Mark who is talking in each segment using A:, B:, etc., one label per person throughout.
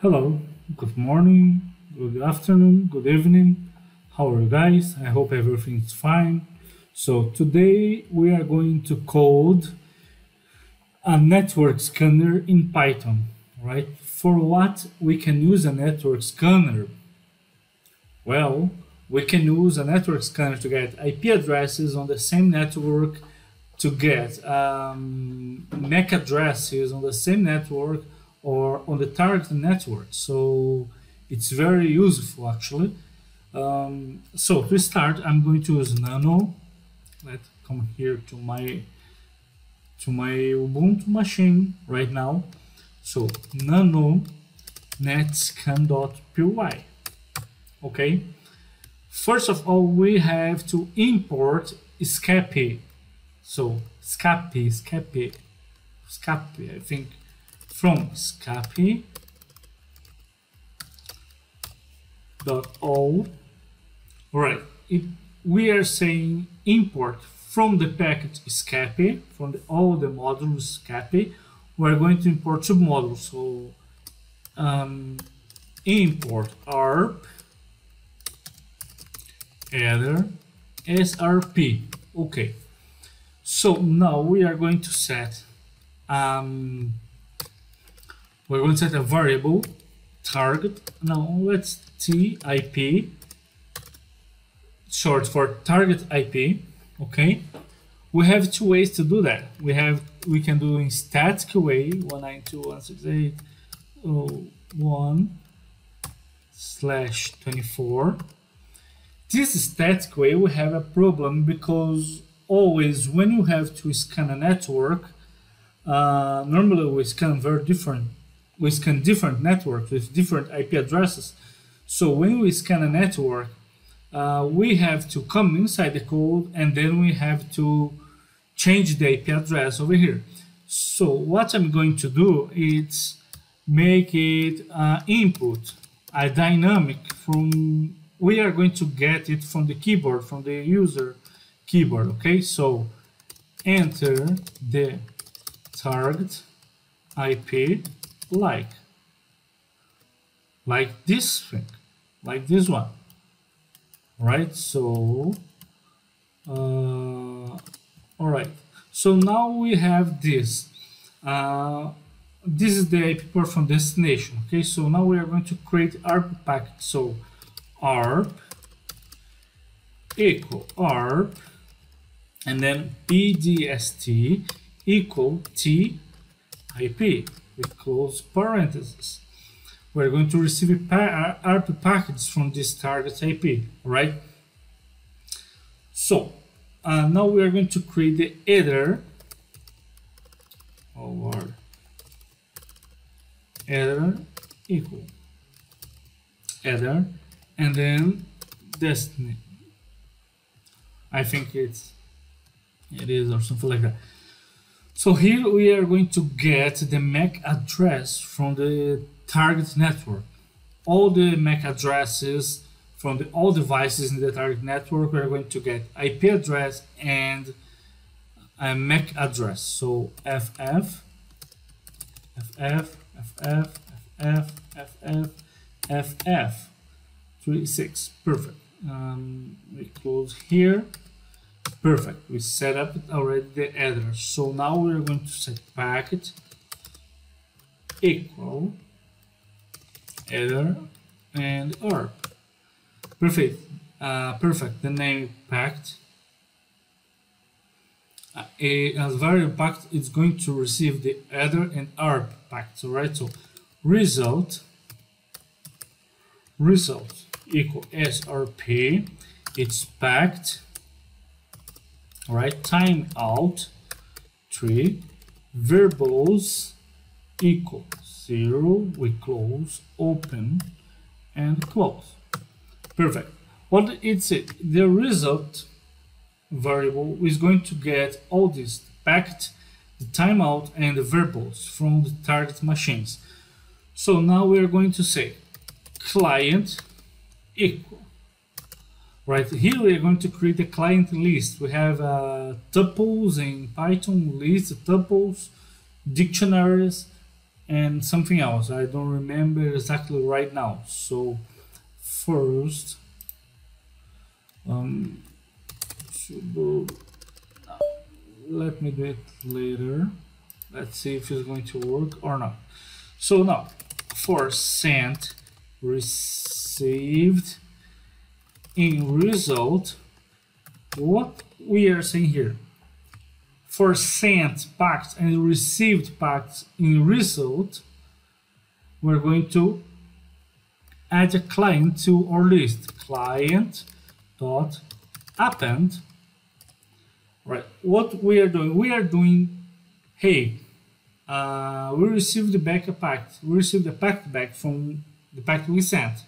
A: Hello, good morning, good afternoon, good evening. How are you guys? I hope everything's fine. So, today we are going to code a network scanner in Python, right? For what we can use a network scanner? Well, we can use a network scanner to get IP addresses on the same network, to get MAC addresses on the same network or on the target network. So it's very useful actually. So to start, I'm going to use Nano. Let's come here to my Ubuntu machine right now. So Nano netscan.py. Okay. First of all, we have to import Scapy. So Scapy, I think, from Scapy.o. Right. We are saying import from the package Scapy, from all the modules Scapy. We're going to import submodules. So import ARP header SRP. Okay. So now we are going to set a variable target. Now let's TIP, short for target IP. Okay. We have two ways to do that. We can do in static way 192.168.1/24. This static way we have a problem because always when you have to scan a network, normally we scan different networks with different IP addresses. So when we scan a network, we have to come inside the code and then we have to change the IP address over here. So what I'm going to do is make it input, a dynamic from. We are going to get it from the keyboard, from the user keyboard. Okay, so enter the target IP like this thing, like this one. Right, so all right, so now we have this. This is the IP port from destination. Okay, so now we are going to create ARP packet. So ARP equal ARP and then BDST equal TIP with close parentheses. We're going to receive ARP packets from this target IP, right? So now we are going to create the header over header equal header and then destiny. I think it is or something like that. So here we are going to get the MAC address from the target network. All the MAC addresses from all devices in the target network, we are going to get IP address and a MAC address. So FF 36. Perfect. We close here. Perfect. We set up already the header. So now we are going to set packet equal header and ARP. Perfect. Perfect. The name packet. As variable packet, it's going to receive the header and ARP packets. Alright. So result equal SRP. It's packed. Alright, timeout 3 verbals equal 0. We close, open, and close. Perfect. What is it? The result variable is going to get all this packed, the timeout, and the verbals from the target machines. So now we are going to say client equal. Right here we are going to create a client list. We have tuples in Python, lists, tuples, dictionaries, and something else. I don't remember exactly right now. So first, sudo, let me do it later. Let's see if it's going to work or not. So now, for sent received in result, what we are saying here, for sent packets and received packets in result, we're going to add a client to our list. Client dot append. Right. What we are doing, hey, we received the backup packet. We received the packet back from the packet we sent.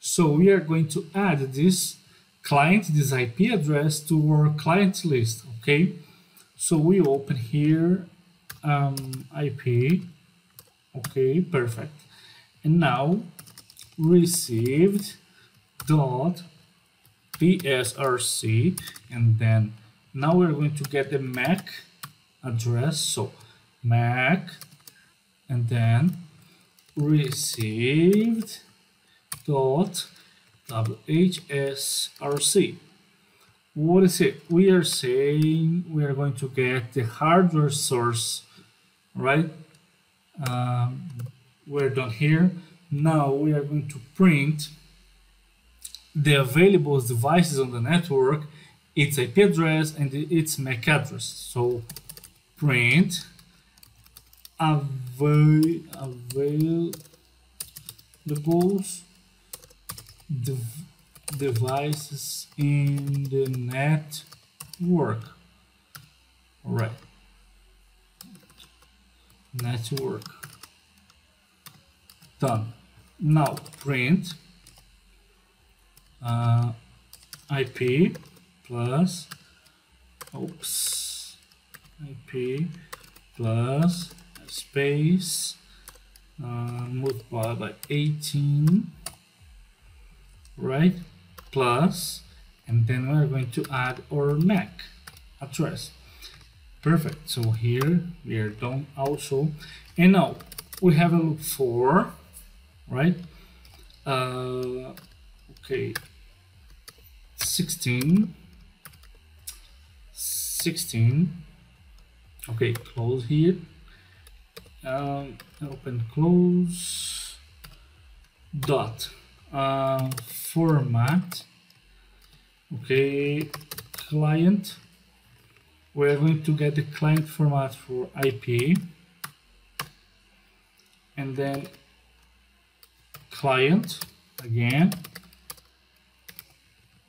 A: So we are going to add this client, this IP address to our client list. Okay. So we open here IP. Okay, perfect. And now received dot PSRC, and then now we're going to get the MAC address. So MAC, and then received dot WHSRC. What is it? We are saying we are going to get the hardware source, right? We're done here. Now we are going to print the available devices on the network, its IP address and its MAC address. So print availables devices in the network. All right, network done. Now print IP plus IP plus space multiplied by 18, right, plus, and then we're going to add our MAC address. Perfect. So here we are done also, and now we have a loop for, right, okay, 16, okay, close here, open, close, dot, format, okay, client, we're going to get the client format for IP, and then client, again,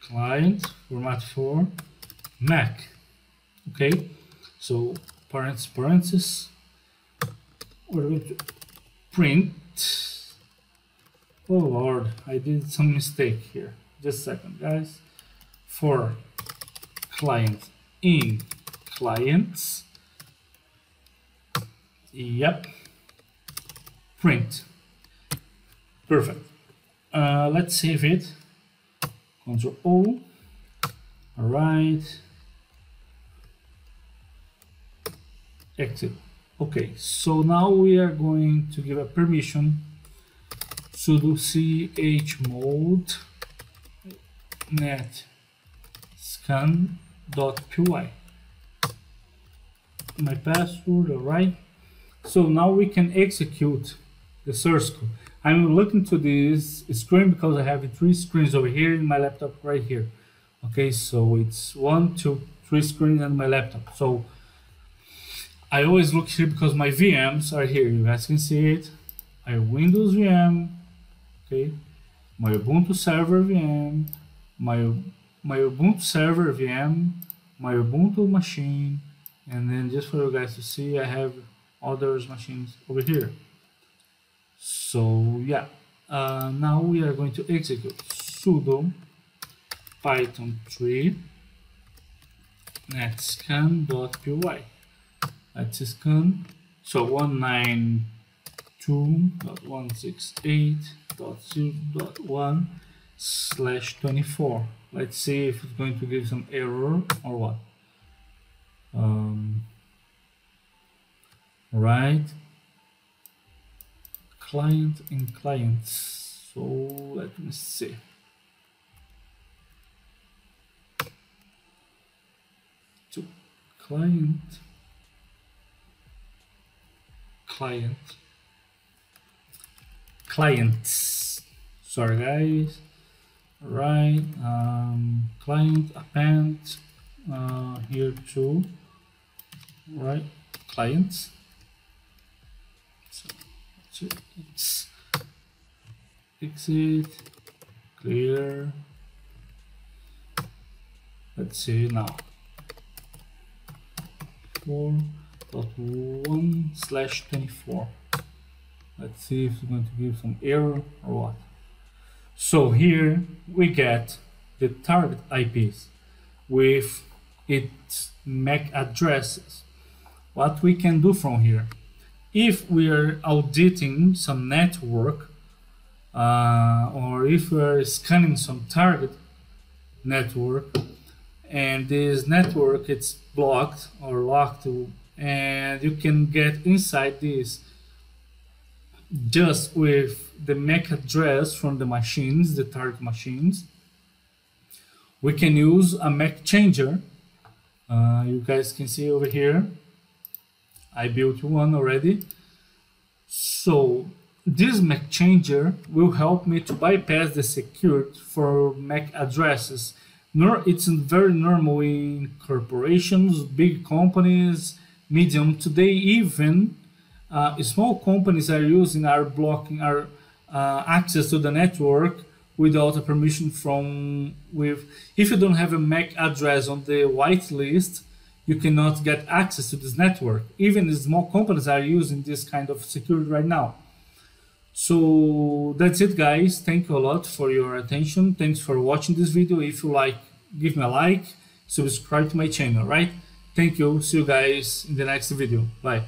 A: client format for MAC. Okay, so parentheses, we're going to print, oh Lord, I did some mistake here, just a second guys, for client in clients, yep, print, perfect. Let's save it, Ctrl O, all right, exit. Okay, so now we are going to give a permission sudo chmod net scan.py, my password, all right. So now we can execute the source code. I'm looking to this screen because I have 3 screens over here in my laptop right here. Okay, so it's 1, 2, 3 screens on my laptop. So I always look here because my VMs are here. You guys can see it. I have Windows VM, okay, my Ubuntu server VM, my Ubuntu server VM, my Ubuntu machine, and then just for you guys to see, I have others machines over here. So yeah, now we are going to execute sudo python 3 netscan.py. Let's scan. So 192.168.0.1/24. Let's see if it's going to give some error or what. Right. client and clients. So let me see. To clients. Sorry guys. Right, client append here too. Right, clients. So it's exit clear. Let's see now. 4.1/24. Let's see if it's going to give some error or what. So here we get the target IPs with its MAC addresses. What we can do from here, if we are auditing some network or if we are scanning some target network and this network it's blocked or locked, and you can get inside this just with the MAC address from the machines, the target machines. We can use a MAC changer. You guys can see over here, I built one already. So this MAC changer will help me to bypass the security for MAC addresses. It's very normal in corporations, big companies, medium. Today even small companies are blocking our access to the network without a permission if you don't have a MAC address on the whitelist, you cannot get access to this network. Even the small companies are using this kind of security right now. So that's it guys, thank you a lot for your attention. Thanks for watching this video. If you like, give me a like, subscribe to my channel, right? Thank you, see you guys in the next video, bye.